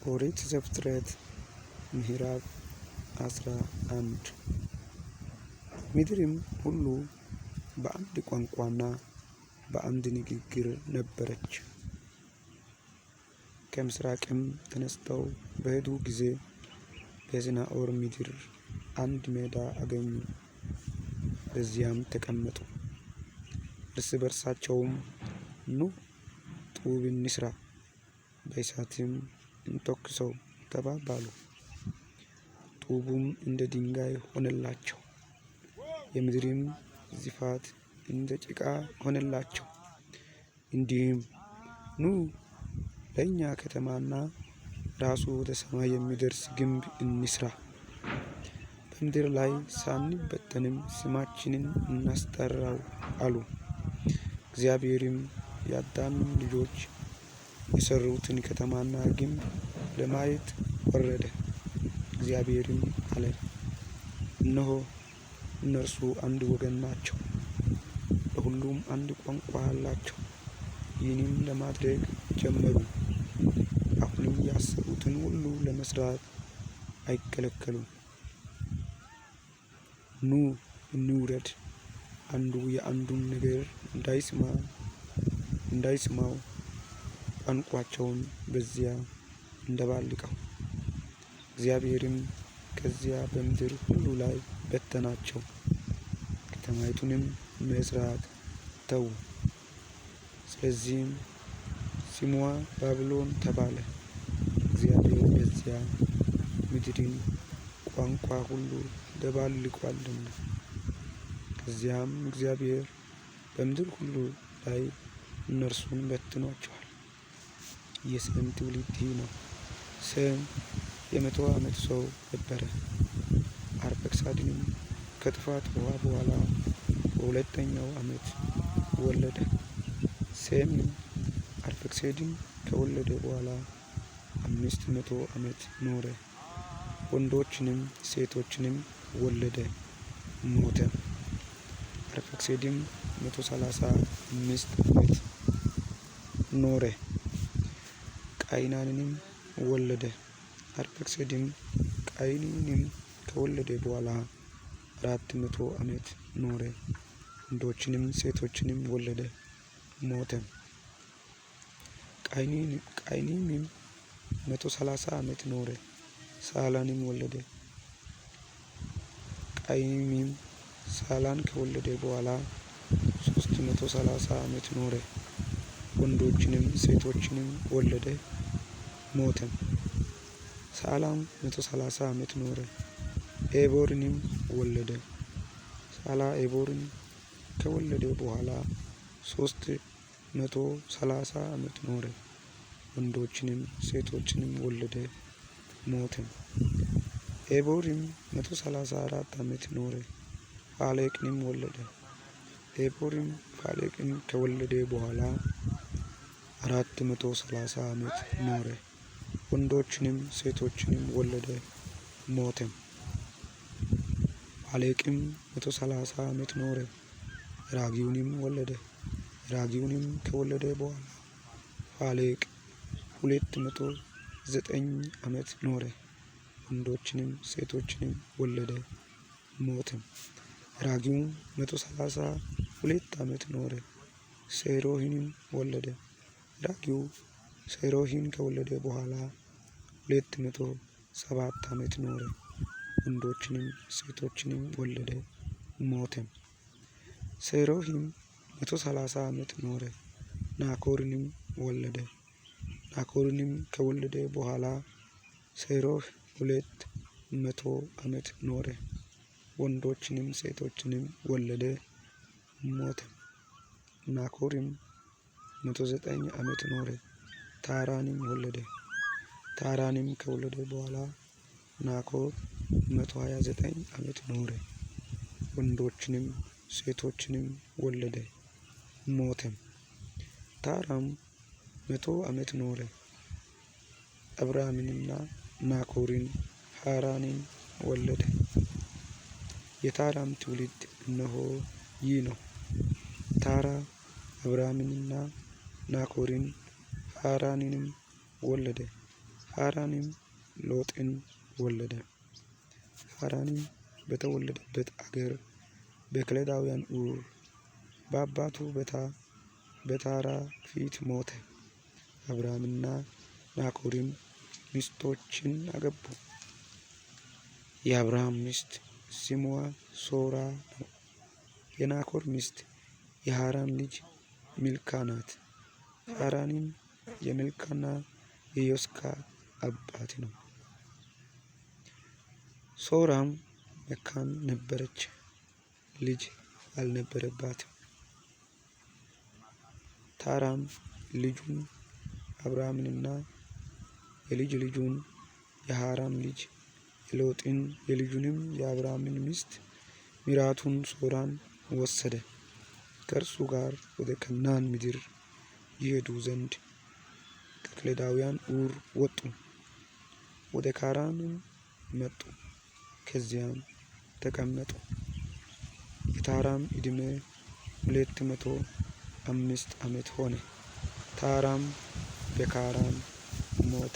ኦሪት ዘፍጥረት ምዕራፍ 11 ምድርም ሁሉ በአንድ ቋንቋና በአንድ ንግግር ነበረች። ከምስራቅም ተነስተው በሄዱ ጊዜ በሰናዖር ምድር አንድ ሜዳ አገኙ፣ በዚያም ተቀመጡ። እርስ በርሳቸውም ኑ ጡብ እንሥራ፣ በእሳትም እንተኩሰው ተባባሉ። ጡቡም እንደ ድንጋይ ሆነላቸው፣ የምድርም ዝፋት እንደ ጭቃ ሆነላቸው። እንዲህም ኑ ለእኛ ከተማና ራሱ ወደ ሰማይ የሚደርስ ግንብ እንሥራ፣ በምድር ላይ ሳንበተንም ስማችንን እናስጠራው አሉ። እግዚአብሔርም የአዳምን ልጆች የሠሩትን ከተማና ግንብ ለማየት ወረደ። እግዚአብሔርም አለ፣ እነሆ እነርሱ አንድ ወገን ናቸው፣ ለሁሉም አንድ ቋንቋ አላቸው። ይህንም ለማድረግ ጀመሩ። አሁንም ያሰቡትን ሁሉ ለመስራት አይከለከሉም። ኑ እንውረድ፣ አንዱ የአንዱን ነገር እንዳይሰማው ቋንቋቸውን በዚያ እንደባልቀው። እግዚአብሔርም ከዚያ በምድር ሁሉ ላይ በተናቸው፣ ከተማይቱንም መሥራት ተዉ። ስለዚህም ስሟ ባቢሎን ተባለ፣ እግዚአብሔር በዚያ ምድርን ቋንቋ ሁሉ ደባልቋልና። ከዚያም እግዚአብሔር በምድር ሁሉ ላይ እነርሱን በትኗቸዋል። የሴም ትውልድ ይህ ነው። ሴም የ100 ዓመት ሰው ነበረ። አርፈክሳድንም ከጥፋት ውኃ በኋላ በሁለተኛው ዓመት ወለደ። ሴምም አርፈክስድን ከወለደ በኋላ 500 ዓመት ኖረ፣ ወንዶችንም ሴቶችንም ወለደ፣ ሞተም። አርፈክስድም 135 ዓመት ኖረ፣ ቃይናንንም ወለደ። አርፈክስድም ቃይንንም ከወለደ በኋላ 400 ዓመት ኖረ፣ ወንዶችንም ሴቶችንም ወለደ፣ ሞተም። ቃይንምም 130 ዓመት ኖረ፣ ሳላንም ወለደ። ቃይንምም ሳላን ከወለደ በኋላ 330 ዓመት ኖረ፣ ወንዶችንም ሴቶችንም ወለደ፣ ሞተም። ሳላም 130 ዓመት ኖረ፣ ኤቦርንም ወለደ። ሳላ ኤቦርን ከወለደ በኋላ 330 ዓመት ኖረ፣ ወንዶችንም ሴቶችንም ወለደ፣ ሞተም። ኤቦርም 134 ዓመት ኖረ፣ ፋሌቅንም ወለደ። ኤቦርም ፋሌቅን ከወለደ በኋላ 430 ዓመት ኖረ፣ ወንዶችንም ሴቶችንም ወለደ፣ ሞተም። ፋሌቅም 130 ዓመት ኖረ፣ ራግውንም ወለደ። ራግውንም ከወለደ በኋላ ፋሌቅ 209 ዓመት ኖረ፣ ወንዶችንም ሴቶችንም ወለደ፣ ሞተም። ራግውም 132 ዓመት ኖረ፣ ሴሮሂንም ወለደ። ራግው ሴሮሂን ከወለደ በኋላ 207 ዓመት ኖረ፣ ወንዶችንም ሴቶችንም ወለደ፣ ሞተም። ሴሮሂም 130 ዓመት ኖረ፣ ናኮርንም ወለደ። ናኮርንም ከወለደ በኋላ ሴሮህ 200 ዓመት ኖረ፣ ወንዶችንም ሴቶችንም ወለደ፣ ሞተም። ናኮርም 109 ዓመት ኖረ፣ ታራንም ወለደ። ታራንም ከወለደ በኋላ ናኮር 129 ዓመት ኖረ፣ ወንዶችንም ሴቶችንም ወለደ፣ ሞተም። ታራም 100 ዓመት ኖረ፣ አብራምንና ናኮርን ሐራንን ወለደ። የታራም ትውልድ እነሆ ይህ ነው። ታራ አብራምንና ናኮርን ሐራንንም ወለደ። ሐራንም ሎጥን ወለደ። ሐራንም በተወለደበት አገር በከለዳውያን ኡር በአባቱ በታራ ፊት ሞተ። አብርሃምና ናኮርም ሚስቶችን አገቡ። የአብርሃም ሚስት ስሟ ሶራ ነው። የናኮር ሚስት የሐራን ልጅ ሚልካ ናት። ሐራንም የሚልካና የዮስካ አባት ነው። ሶራም መካን ነበረች፣ ልጅ አልነበረባትም። ታራም ልጁን አብርሃምንና የልጅ ልጁን የሐራን ልጅ የሎጥን የልጁንም የአብርሃምን ሚስት ሚራቱን ሶራን ወሰደ። ከእርሱ ጋር ወደ ከነዓን ምድር ይሄዱ ዘንድ ከከለዳውያን ኡር ወጡ። ወደ ካራንም መጡ፣ ከዚያም ተቀመጡ። የታራም ዕድሜ 205 ዓመት ሆነ። ታራም በካራን ሞተ።